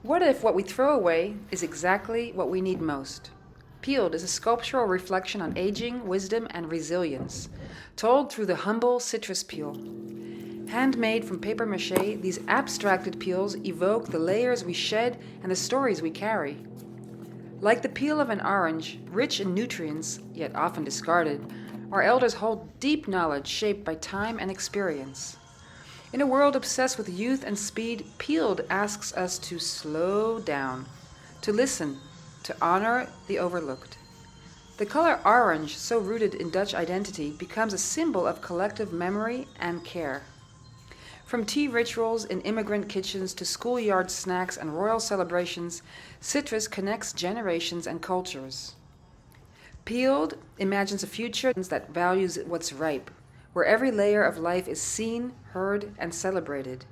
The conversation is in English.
What if what we throw away is exactly what we need most? Peeled is a sculptural reflection on aging, wisdom, and resilience, told through the humble citrus peel. Handmade from papier-maché, these abstracted peels evoke the layers we shed and the stories we carry. Like the peel of an orange, rich in nutrients, yet often discarded, our elders hold deep knowledge shaped by time and experience. In a world obsessed with youth and speed, Peeled asks us to slow down, to listen, to honor the overlooked. The color orange, so rooted in Dutch identity, becomes a symbol of collective memory and care. From tea rituals in immigrant kitchens to schoolyard snacks and royal celebrations, citrus connects generations and cultures. Peeled imagines a future that values what's ripe, where every layer of life is seen, heard, and celebrated.